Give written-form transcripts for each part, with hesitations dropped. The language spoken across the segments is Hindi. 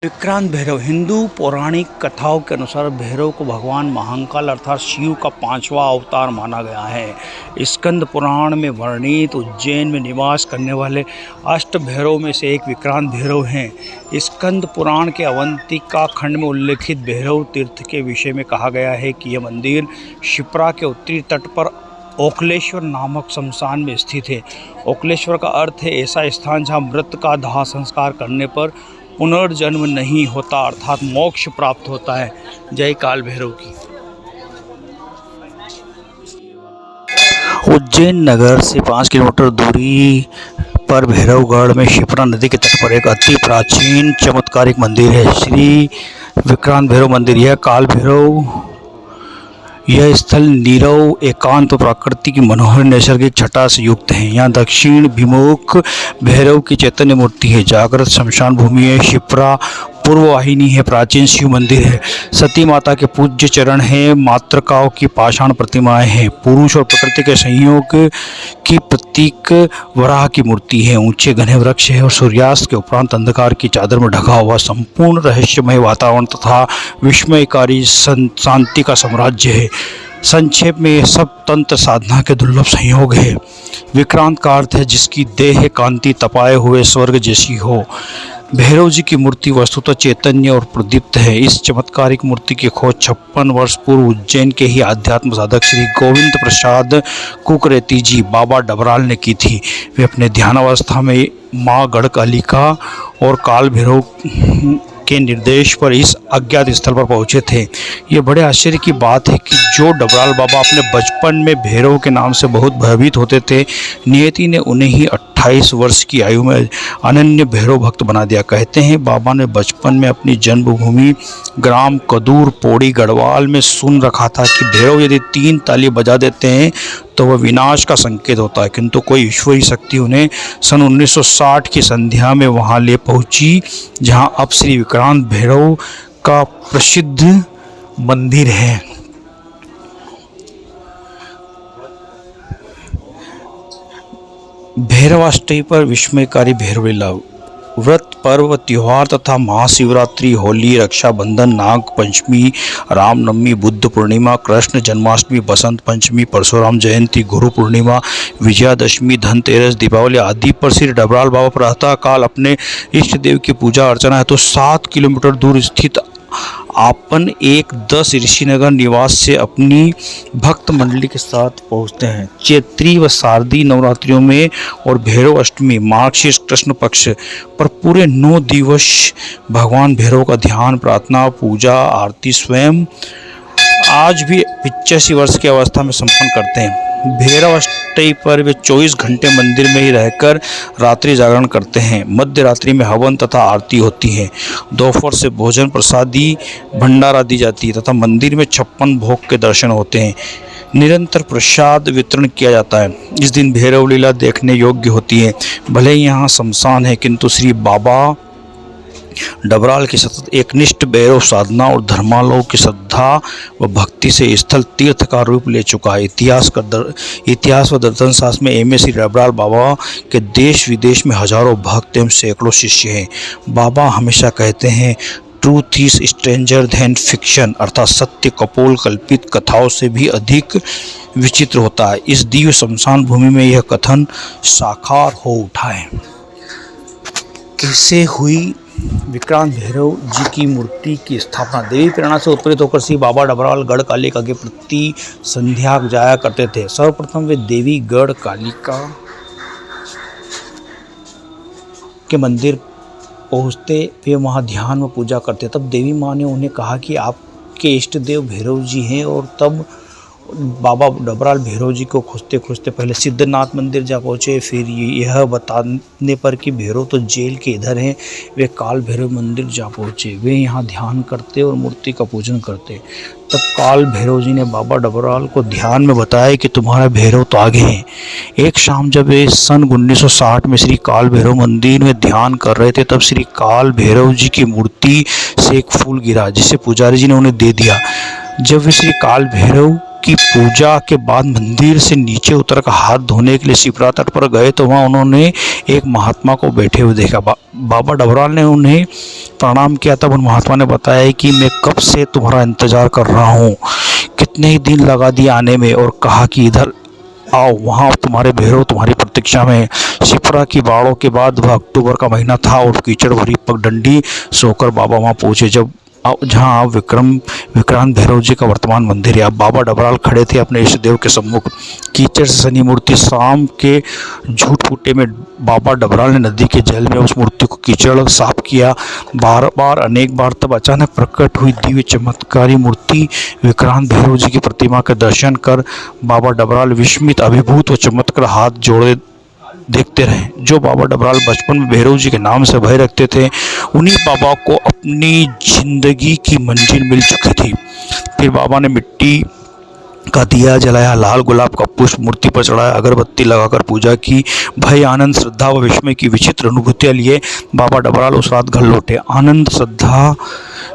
विक्रांत भैरव हिंदू पौराणिक कथाओं के अनुसार भैरव को भगवान महाकाल अर्थात शिव का 5वां अवतार माना गया है। स्कंद पुराण में वर्णित उज्जैन में निवास करने वाले अष्ट भैरव में से एक विक्रांत भैरव हैं। स्कंद पुराण के अवंतिका खंड में उल्लेखित भैरव तीर्थ के विषय में कहा गया है कि यह मंदिर शिप्रा के उत्तरी तट पर ओकलेश्वर नामक शमशान में स्थित है। ओकलेश्वर का अर्थ है ऐसा स्थान जहाँ मृत का दाह संस्कार करने पर पुनर्जन्म नहीं होता अर्थात मोक्ष प्राप्त होता है। जय काल भैरव की। उज्जैन नगर से 5 किलोमीटर दूरी पर भैरवगढ़ में शिप्रा नदी के तट पर एक अति प्राचीन चमत्कारिक मंदिर है, श्री विक्रांत भैरव मंदिर। यह काल भैरव यह स्थल नीरव एकांत प्रकृति की मनोहर नैसर्गिक छटा से युक्त है। यहाँ दक्षिण विमुख भैरव की चैतन्य मूर्ति है। जागृत शमशान भूमि है। शिप्रा पूर्व वाहिनी है। प्राचीन शिव मंदिर है। सती माता के पूज्य चरण है। मातृकाओं की पाषाण प्रतिमाएं हैं। पुरुष और प्रकृति के संयोग की प्रतीक वराह की मूर्ति है। ऊंचे घने वृक्ष है और सूर्यास्त के उपरांत अंधकार की चादर में ढका हुआ संपूर्ण रहस्यमय वातावरण तथा विस्मयकारी शांति का साम्राज्य है। संक्षेप में यह सब तंत्र साधना के दुर्लभ संयोग है। विक्रांत का अर्थ है जिसकी देह कांति तपाए हुए स्वर्ग जैसी हो। भैरव जी की मूर्ति वस्तुतः चैतन्य और प्रदीप्त है। इस चमत्कारिक मूर्ति की खोज 56 वर्ष पूर्व उज्जैन के ही आध्यात्म साधक श्री गोविंद प्रसाद कुकरेती जी बाबा डबराल ने की थी। वे अपने ध्यानावस्था में माँ गढ़कालिका और काल भैरव के निर्देश पर इस अज्ञात स्थल पर पहुंचे थे। ये बड़े आश्चर्य की बात है कि जो डबराल बाबा अपने बचपन में भैरव के नाम से बहुत भयभीत होते थे, नियति ने उन्हें ही 28 वर्ष की आयु में अनन्य भैरव भक्त बना दिया। कहते हैं बाबा ने बचपन में अपनी जन्मभूमि ग्राम कदूर पौड़ी गढ़वाल में सुन रखा था कि भैरव यदि 3 ताली बजा देते हैं तो वह विनाश का संकेत होता है, किंतु कोई ईश्वरी शक्ति उन्हें सन 1960 की संध्या में वहां ले पहुंची जहां अब श्री विक्रांत भैरव का प्रसिद्ध मंदिर है। भैरवाष्टमी पर विस्मयकारी भैरव लीला, व्रत पर्व त्योहार तथा महाशिवरात्रि, होली, रक्षाबंधन, नाग पंचमी, रामनवमी, बुद्ध पूर्णिमा, कृष्ण जन्माष्टमी, बसंत पंचमी, परशुराम जयंती, गुरु पूर्णिमा, विजयादशमी, धनतेरस, दीपावली आदि पर श्री डबराल बाबा प्रातः काल अपने इष्ट देव की पूजा अर्चना है तो 7 किलोमीटर दूर स्थित आपन एक 10 ऋषिनगर निवास से अपनी भक्त मंडली के साथ पहुंचते हैं। चैत्री व शारदीय नवरात्रियों में और भैरव अष्टमी मार्गशीर्ष कृष्ण पक्ष पर पूरे 9 दिवस भगवान भैरव का ध्यान, प्रार्थना, पूजा, आरती स्वयं आज भी 85 वर्ष की अवस्था में संपन्न करते हैं। भैरव अष्टमी पर वे 24 घंटे मंदिर में ही रहकर रात्रि जागरण करते हैं। मध्य रात्रि में हवन तथा आरती होती है। दोपहर से भोजन प्रसादी भंडारा दी जाती है तथा मंदिर में 56 भोग के दर्शन होते हैं। निरंतर प्रसाद वितरण किया जाता है। इस दिन भैरव लीला देखने योग्य होती है। भले ही यहाँ शमशान है किंतु श्री बाबा डबराल की सतत एकनिष्ठ भैरव साधना और धर्मालोक की श्रद्धा व भक्ति से स्थल तीर्थ का रूप ले चुका है। इतिहास व दर्शन शास्त्र में एम श्री डबराल बाबा के देश विदेश में हजारों भक्त एवं सैकड़ों शिष्य हैं। बाबा हमेशा कहते हैं truth is stranger then fiction अर्थात सत्य कपोल कल्पित कथाओं से भी अधिक विचित्र होता है। इस दिव्य शमशान भूमि में यह कथन साकार हो उठा है। कैसे हुई विक्रांत भैरव जी की मूर्ति की स्थापना? देवी प्रेरणा से उत्प्रेरित होकर श्री बाबा डबराल गढ़ कालिका के प्रति संध्या जाया करते थे। सर्वप्रथम वे देवी गढ़ कालिका के मंदिर पहुँचते, वे वहाँ ध्यान में पूजा करते। तब देवी माँ ने उन्हें कहा कि आपके इष्ट देव भैरव जी हैं और तब बाबा डबराल भैरव जी को खोजते खोजते पहले सिद्धनाथ मंदिर जा पहुँचे। फिर यह बताने पर कि भैरव तो जेल के इधर हैं, वे काल भैरव मंदिर जा पहुँचे। वे यहाँ ध्यान करते और मूर्ति का पूजन करते। तब काल भैरव जी ने बाबा डबराल को ध्यान में बताया कि तुम्हारा भैरव तो आगे हैं। एक शाम जब वे सन 1960 में श्री काल भैरव मंदिर में ध्यान कर रहे थे तब श्री काल भैरव जी की मूर्ति से एक फूल गिरा जिसे पुजारी जी ने उन्हें दे दिया। जब वे श्री काल भैरव की पूजा के बाद मंदिर से नीचे उतरकर हाथ धोने के लिए शिप्रा तट पर गए तो वहाँ उन्होंने एक महात्मा को बैठे हुए देखा। बाबा डबराल ने उन्हें प्रणाम किया। तब उन महात्मा ने बताया कि मैं कब से तुम्हारा इंतजार कर रहा हूँ, कितने ही दिन लगा दिए आने में, और कहा कि इधर आओ, वहाँ तुम्हारे भैरव तुम्हारी प्रतीक्षा में है। शिप्रा की बाड़ों के बाद वह अक्टूबर का महीना था और कीचड़ भरी पगडंडी सोकर बाबा वहाँ पहुँचे, जहाँ विक्रांत भैरव जी का वर्तमान मंदिर है। अब बाबा डबराल खड़े थे अपने इष्ट देव के सम्मुख। कीचड़ से सनी मूर्ति शाम के झूठ फूटे में बाबा डबराल ने नदी के जल में उस मूर्ति को कीचड़ साफ किया अनेक बार। तब अचानक प्रकट हुई दिव्य चमत्कारी मूर्ति विक्रांत भैरव जी की प्रतिमा के दर्शन कर बाबा डबराल विस्मित, अभिभूत व चमत्कार हाथ जोड़े देखते रहे। जो बाबा डबराल बचपन में भैरव जी के नाम से भय रखते थे, उन्हीं बाबा को अपनी जिंदगी की मंजिल मिल चुकी थी। फिर बाबा ने मिट्टी का दिया जलाया, लाल गुलाब का पुष्प मूर्ति पर चढ़ाया, अगरबत्ती लगाकर पूजा की। भय, आनंद, श्रद्धा व विस्मय की विचित्र अनुभूतियां लिए बाबा डबराल उस रात घर लौटे। आनंद, श्रद्धा।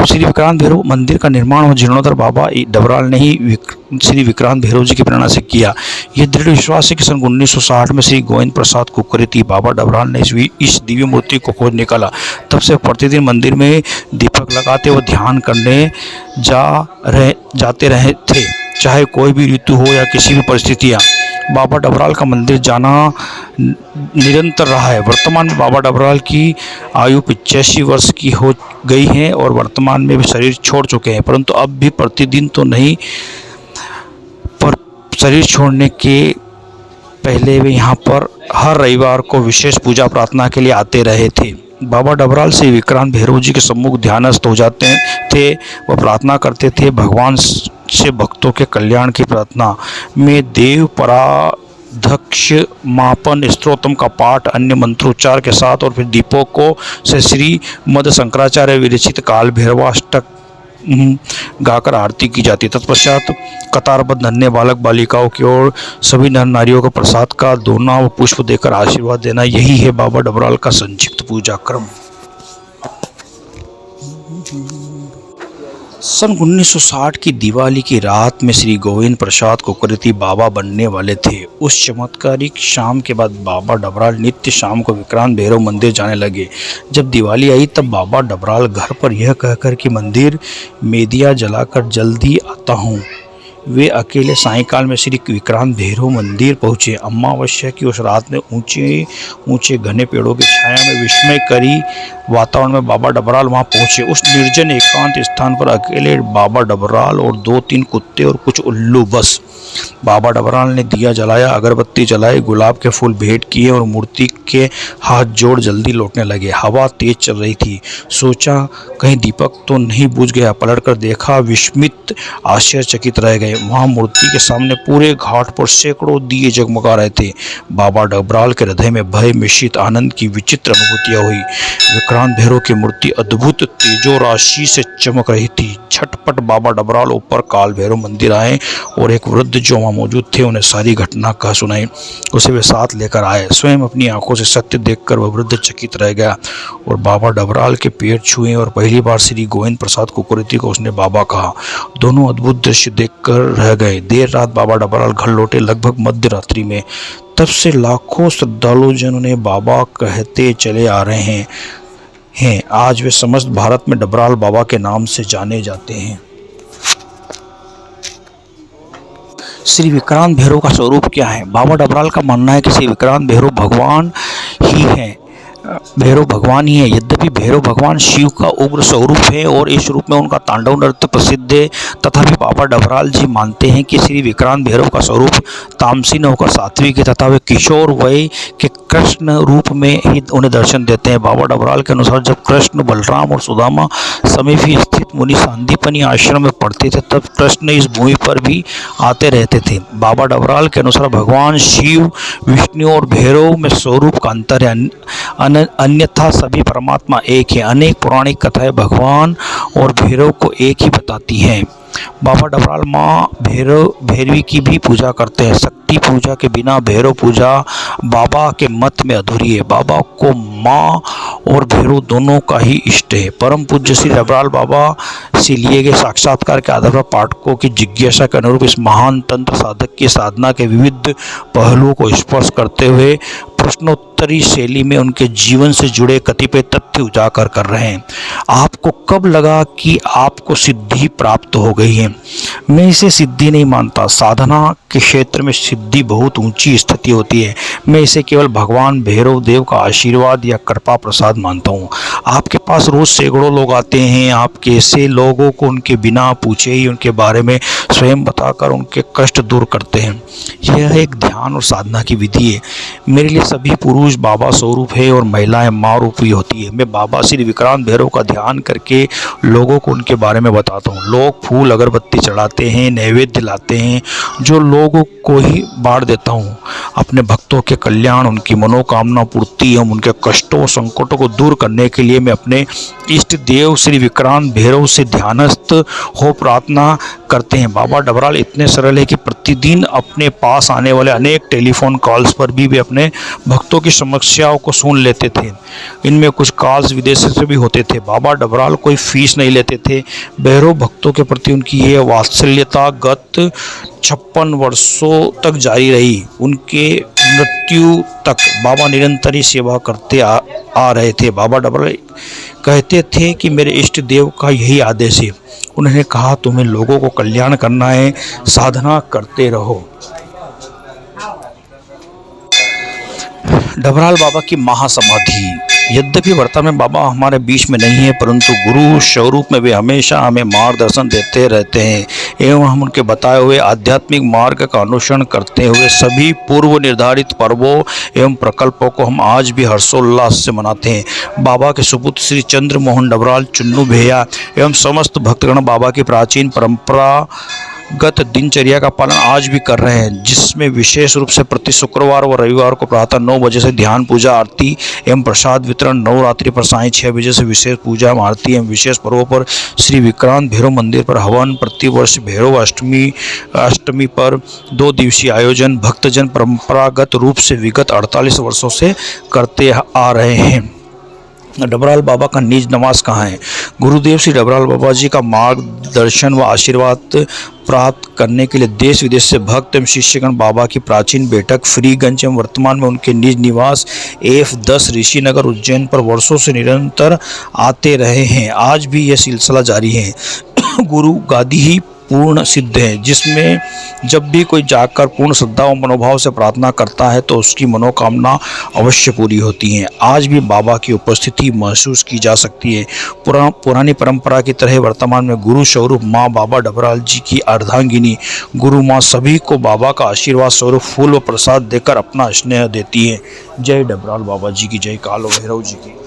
श्री विक्रांत भैरव मंदिर का निर्माण और जीर्णोद्धार बाबा डबराल ने ही श्री विक्रांत भैरव जी की प्रेरणा से किया। यह दृढ़ विश्वास है कि सन 1960 में श्री गोविंद प्रसाद कुकरेती बाबा डबराल ने इस दिव्य मूर्ति को खोज निकाला। तब से प्रतिदिन मंदिर में दीपक लगाते व ध्यान करने जाते रहे थे, चाहे कोई भी ऋतु हो या किसी भी परिस्थितियाँ। बाबा डबराल का मंदिर जाना निरंतर रहा है। वर्तमान में बाबा डबराल की आयु 85 वर्ष की हो गई है और वर्तमान में भी शरीर छोड़ चुके हैं, परंतु अब भी प्रतिदिन तो नहीं, पर शरीर छोड़ने के पहले वे यहाँ पर हर रविवार को विशेष पूजा प्रार्थना के लिए आते रहे थे। बाबा डबराल से विक्रांत भैरव जी के सम्मुख ध्यानस्थ हो जाते थे व प्रार्थना करते थे। भगवान से भक्तों के कल्याण की प्रार्थना में देव पराध्यक्ष मापन स्तोत्रम का पाठ अन्य मंत्रोच्चार के साथ और फिर दीपों से श्री मद शंकराचार्य विरचित काल भैरवाष्टक गाकर आरती की जाती। तत्पश्चात कतारबद्ध नन्हे बालक बालिकाओं की ओर सभी नर नारियों को प्रसाद का दोना व पुष्प देकर आशीर्वाद देना, यही है बाबा डबराल का संक्षिप्त पूजा क्रम। सन 1960 की दिवाली की रात में श्री गोविंद प्रसाद कुकरेती बाबा बनने वाले थे। उस चमत्कारिक शाम के बाद बाबा डबराल नित्य शाम को विक्रांत भैरव मंदिर जाने लगे। जब दिवाली आई तब बाबा डबराल घर पर यह कहकर कि मंदिर में दिया जलाकर जल्दी आता हूँ, वे अकेले सायंकाल में श्री विक्रांत भैरव मंदिर पहुँचे। अमावस्या की उस रात में ऊंचे ऊंचे घने पेड़ों की छाया में विस्मयकारी वातावरण में बाबा डबराल वहां पहुंचे। उस निर्जन एकांत स्थान पर अकेले बाबा डबराल और 2-3 कुत्ते और कुछ उल्लू बस। बाबा डबराल ने दिया जलाया, अगरबत्ती जलाई, गुलाब के फूल भेंट किए और मूर्ति के हाथ जोड़ जल्दी लौटने लगे। हवा तेज चल रही थी। सोचा कहीं दीपक तो नहीं बुझ गया। पलटकर देखा, विस्मित आश्चर्यचकित रह गए। वहां मूर्ति के सामने पूरे घाट पर सैकड़ों दिए जगमगा रहे थे। बाबा डबराल के हृदय में भय मिश्रित आनंद की विचित्र अनुभूतियां हुई। विक्रांत भैरव की मूर्ति अद्भुत तेजो राशि से चमक रही थी। झटपट बाबा डबराल ऊपर काल भैरव मंदिर आए और एक वृद्ध जो वहाँ मौजूद थे उन्हें सारी घटना कह सुनाई। उसे वे साथ लेकर आए। स्वयं अपनी आंखों से सत्य देखकर वह वृद्ध चकित रह गया और बाबा डबराल के पैर छुए और पहली बार श्री गोविंद प्रसाद कुकरेती को उसने बाबा कहा। दोनों अद्भुत दृश्य देखकर रह गए। देर रात बाबा डबराल घर लौटे, लगभग मध्य रात्रि में। तब से लाखों श्रद्धालु जन उन्हें बाबा कहते चले आ रहे हैं। आज वे समस्त भारत में डबराल बाबा के नाम से जाने जाते हैं। श्री विक्रांत भैरव का स्वरूप क्या है? बाबा डबराल का मानना है कि श्री विक्रांत भैरव भगवान ही है। भैरव भगवान ही है। यद्यपि भैरव भगवान शिव का उग्र स्वरूप है और इस रूप में उनका तांडव नृत्य प्रसिद्ध है, तथापि बाबा डबराल जी मानते हैं कि श्री विक्रांत भैरव का स्वरूप तामसी न होकर सात्विक है तथा वे किशोर वय के कृष्ण रूप में ही उन्हें दर्शन देते हैं। बाबा डबराल के अनुसार जब कृष्ण, बलराम और सुदामा समीप ही स्थित मुनि सांदीपनी आश्रम में पढ़ते थे तब कृष्ण इस भूमि पर भी आते रहते थे। बाबा डबराल के अनुसार भगवान शिव, विष्णु और भैरव में स्वरूप का अंतर है, अन्यथा सभी परमात्मा एक है। अनेक पौराणिक कथाएं भगवान और भैरव को एक ही बताती हैं। बाबा डबराल माँ भैरवी की भी पूजा करते हैं। शक्ति पूजा के बिना भैरव पूजा बाबा के मत में अधूरी है। बाबा को माँ और भैरव दोनों का ही इष्ट है। परम पूज्य श्री डबराल बाबा से लिए गए साक्षात्कार के आधार पर पाठकों की जिज्ञासा के अनुरूप इस महान तंत्र साधक की साधना के विविध पहलुओं को स्पर्श करते हुए प्रश्नोत्तरी शैली में उनके जीवन से जुड़े कतिपय तथ्य उजागर कर रहे हैं। आपको कब लगा कि आपको सिद्धि प्राप्त हो गई है? मैं इसे सिद्धि नहीं मानता। साधना के क्षेत्र में सिद्धि बहुत ऊंची स्थिति होती है। मैं इसे केवल भगवान भैरव देव का आशीर्वाद या कृपा प्रसाद मानता हूँ। आपके पास रोज सैकड़ों लोग आते हैं। आप कैसे लोगों को उनके बिना पूछे ही उनके बारे में स्वयं बताकर उनके कष्ट दूर करते हैं? यह एक ध्यान और साधना की विधि है। मेरे लिए सभी पुरुष बाबा स्वरूप है और महिलाएं माँ रूप ही होती है। मैं बाबा श्री विक्रांत भैरव का ध्यान करके लोगों को उनके बारे में बताता हूँ। लोग फूल अगरबत्ती चढ़ाते हैं, नैवेद्य लाते हैं, जो लोगों को ही बांट देता हूँ। अपने भक्तों के कल्याण, उनकी मनोकामना पूर्ति एवं उनके कष्टों संकटों को दूर करने के लिए मैं अपने इष्ट देव श्री विक्रांत भैरव से ध्यानस्थ हो प्रार्थना करते हैं। बाबा डबराल इतने सरल है कि प्रतिदिन अपने पास आने वाले अनेक टेलीफोन कॉल्स पर भी वे अपने भक्तों की समस्याओं को सुन लेते थे। इनमें कुछ कॉल्स विदेश से भी होते थे। बाबा डबराल कोई फीस नहीं लेते थे। भैरव भक्तों के प्रति उनकी यह वात्सल्यता गत 56 वर्षों तक जारी रही। उनके मृत्यु तक बाबा निरंतर ही सेवा करते आ रहे थे। बाबा डबराल कहते थे कि मेरे इष्ट देव का यही आदेश है। उन्होंने कहा, तुम्हें लोगों को कल्याण करना है, साधना करते रहो। डबराल बाबा की महासमाधि। यद्यपि वर्तमान में बाबा हमारे बीच में नहीं है, परंतु गुरु स्वरूप में वे हमेशा हमें मार्गदर्शन देते रहते हैं एवं हम उनके बताए हुए आध्यात्मिक मार्ग का अनुसरण करते हुए सभी पूर्व निर्धारित पर्वों एवं प्रकल्पों को हम आज भी हर्षोल्लास से मनाते हैं। बाबा के सुपुत्र श्री चंद्र मोहन डबराल, चुन्नू भैया एवं समस्त भक्तगण बाबा की प्राचीन परंपरागत दिनचर्या का पालन आज भी कर रहे हैं, जिसमें विशेष रूप से प्रति शुक्रवार व रविवार को प्रातः 9 बजे से ध्यान, पूजा, आरती एवं प्रसाद वितरण, नवरात्रि पर सायं 6 बजे से विशेष पूजा, आरती एवं विशेष पर्वों पर श्री विक्रांत भैरव मंदिर पर हवन, प्रतिवर्ष भैरव अष्टमी पर 2 दिवसीय आयोजन भक्तजन परंपरागत रूप से विगत 48 वर्षों से करते आ रहे हैं। डबराल बाबा का निज निवास कहाँ है? गुरुदेव श्री डबराल बाबा जी का मार्गदर्शन व आशीर्वाद प्राप्त करने के लिए देश विदेश से भक्त एवं शिष्यगण बाबा की प्राचीन बैठक फ्रीगंज एवं वर्तमान में उनके निज निवास F10 ऋषिनगर उज्जैन पर वर्षों से निरंतर आते रहे हैं। आज भी यह सिलसिला जारी है। गुरु गादी ही पूर्ण सिद्ध है, जिसमें जब भी कोई जाकर पूर्ण श्रद्धा और मनोभाव से प्रार्थना करता है तो उसकी मनोकामना अवश्य पूरी होती है। आज भी बाबा की उपस्थिति महसूस की जा सकती है। पुरानी परंपरा की तरह वर्तमान में गुरु स्वरूप माँ बाबा डबराल जी की अर्धांगिनी गुरु माँ सभी को बाबा का आशीर्वाद स्वरूप फूल व प्रसाद देकर अपना स्नेह देती है। जय डबराल बाबा जी की जय, काल भैरव जी की।